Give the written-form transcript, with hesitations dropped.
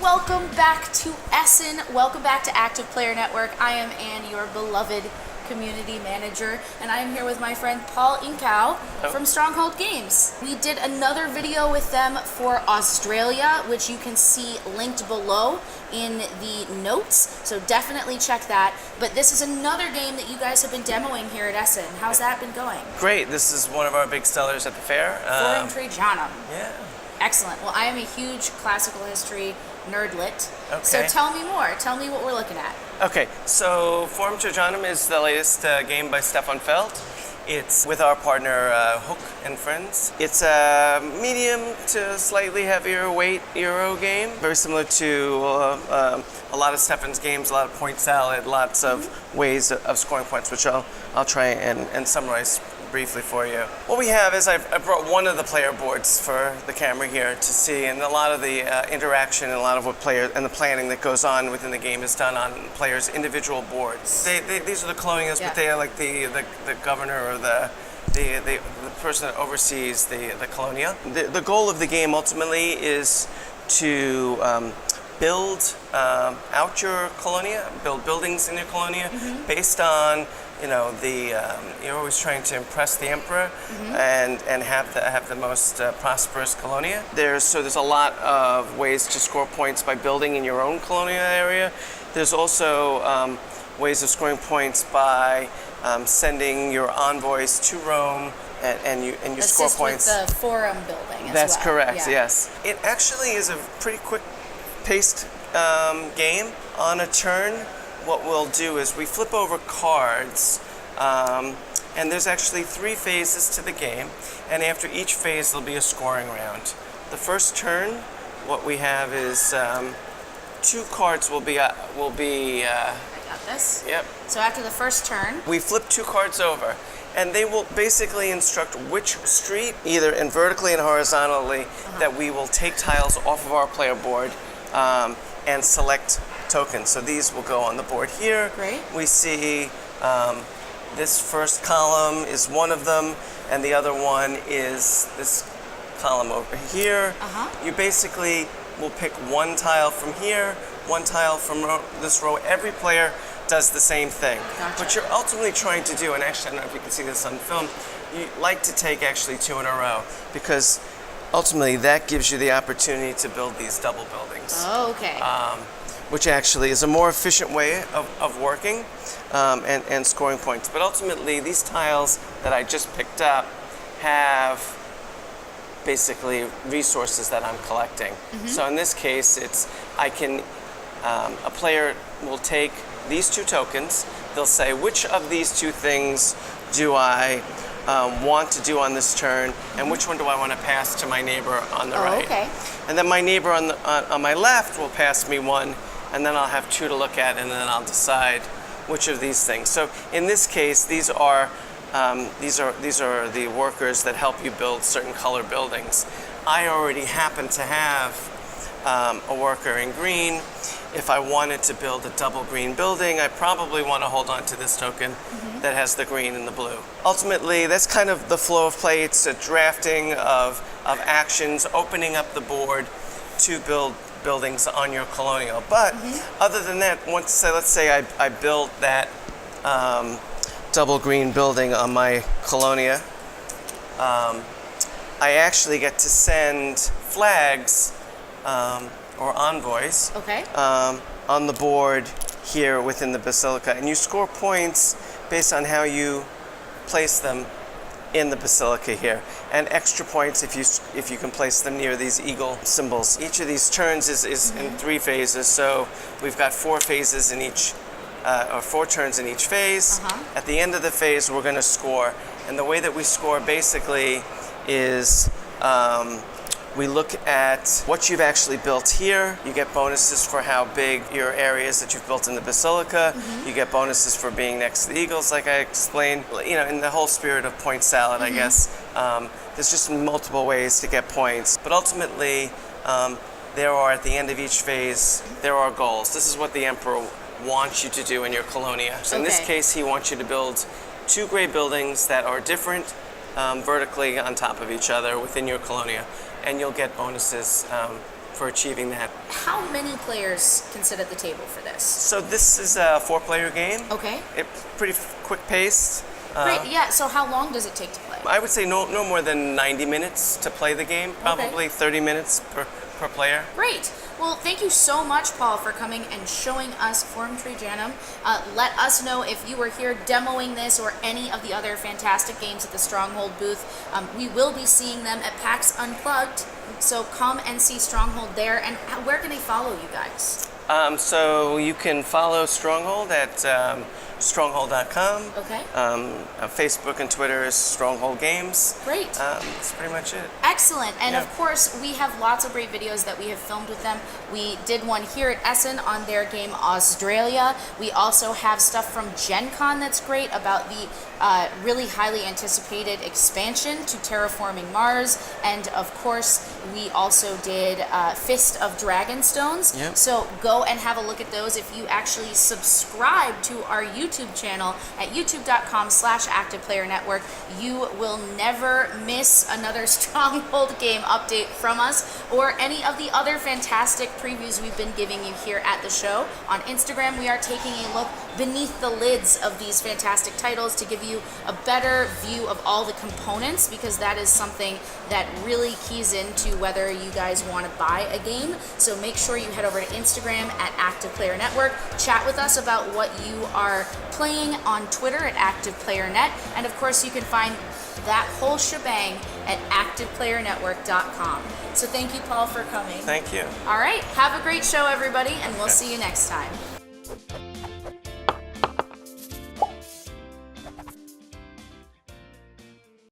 welcome back to Essen. Welcome back to Active Player Network. I am Anne, your beloved community manager, and I am here with my friend Paul Inkow from Stronghold Games. We did another video with them for Australia, which you can see linked below in the notes, so definitely check that. But this is another game that you guys have been demoing here at Essen. How's that been going? Great. This is one of our big sellers at the fair. Forum Trajanum. Yeah. Excellent. Well, I am a huge classical history nerdlet. Okay. So tell me more. Tell me what we're looking at. Okay, so Forum Trajanum is the latest game by Stefan Feld. It's with our partner Hook and Friends. It's a medium to slightly heavier weight Euro game, very similar to a lot of Stefan's games, a lot of point salad, lots of ways of scoring points, which I'll try and summarize briefly for you. What we have is I brought one of the player boards for the camera here to see, and a lot of the interaction and a lot of what players and the planning that goes on within the game is done on players' individual boards. These are the colonials, but they are like the governor or the person that oversees the colonia. The goal of the game ultimately is to build out your colonia, build buildings in your colonia based on, you know, you're always trying to impress the emperor and have the most prosperous colonia. There's a lot of ways to score points by building in your own colonial area. There's also ways of scoring points by sending your envoys to Rome and you score points. With the forum building as That's well. correct. Yeah. Yes. It actually is a pretty quick paced game. On a turn, what we'll do is we flip over cards, and there's actually 3 phases to the game, and after each phase there'll be a scoring round. The first turn, what we have is 2 cards will be I got this. Yep. So after the first turn, we flip 2 cards over, and they will basically instruct which street, either in vertically and horizontally, that we will take tiles off of our player board and select tokens. So these will go on the board here. Great. We see this first column is one of them, and the other one is this column over here. You basically will pick 1 tile from here, 1 tile from this row. Every player does the same thing. Gotcha. What you're ultimately trying to do, and actually I don't know if you can see this on film, you like to take actually 2 in a row, because ultimately that gives you the opportunity to build these double buildings. Oh, okay. Which actually is a more efficient way of working and scoring points. But ultimately, these tiles that I just picked up have basically resources that I'm collecting. So in this case, a player will take these 2 tokens. They'll say, which of these 2 things do I want to do on this turn, and which one do I want to pass to my neighbor on the right? Okay. And then my neighbor on my left will pass me 1, and then I'll have 2 to look at, and then I'll decide which of these things. So in this case, these are the workers that help you build certain color buildings. I already happen to have a worker in green. If I wanted to build a double green building, I probably want to hold on to this token that has the green and the blue. Ultimately, that's kind of the flow of play. It's a drafting of actions, opening up the board to build buildings on your colonial. But other than that, let's say I built that double green building on my colonia, I actually get to send flags or envoys on the board here within the basilica, and you score points based on how you place them in the basilica here, and extra points if you can place them near these eagle symbols. Each of these turns is in 3 phases, so we've got 4 phases in each, or 4 turns in each phase. At the end of the phase, we're going to score, and the way that we score basically is we look at what you've actually built here. You get bonuses for how big your areas that you've built in the basilica. You get bonuses for being next to the eagles, like I explained. You know, in the whole spirit of point salad, I guess. There's just multiple ways to get points. But ultimately, there are, at the end of each phase, there are goals. This is what the emperor wants you to do in your colonia. So in this case, he wants you to build 2 gray buildings that are different vertically on top of each other within your colonia, and you'll get bonuses for achieving that. How many players can sit at the table for this? So this is a 4-player game. Okay. It's pretty quick paced. Great. Yeah. So how long does it take to play? I would say no more than 90 minutes to play the game. Probably 30 minutes per player. Great. Well, thank you so much, Paul, for coming and showing us Forum Trajanum. Let us know if you were here demoing this or any of the other fantastic games at the Stronghold booth. We will be seeing them at PAX Unplugged, so come and see Stronghold there. And where can they follow you guys? So you can follow Stronghold at stronghold.com. Okay. Facebook and Twitter is Stronghold Games. Great. That's pretty much it. Excellent. And Yeah. of course, we have lots of great videos that we have filmed with them. We did one here at Essen on their game Australia. We also have stuff from Gen Con that's great about the really highly anticipated expansion to Terraforming Mars. And of course, we also did Fist of Dragonstones. Yep. So go and have a look at those. If you actually subscribe to our YouTube channel at youtube.com/ActivePlayerNetwork, you will never miss another Stronghold game update from us or any of the other fantastic previews we've been giving you here at the show. On Instagram, we are taking a look beneath the lids of these fantastic titles to give you a better view of all the components, because that is something that really keys into whether you guys want to buy a game. So make sure you head over to Instagram at Active Player Network, chat with us about what you are playing on Twitter at ActivePlayerNet, and of course you can find that whole shebang at ActivePlayerNetwork.com. So thank you, Paul, for coming. Thank you. All right, have a great show, everybody, and we'll see you next time.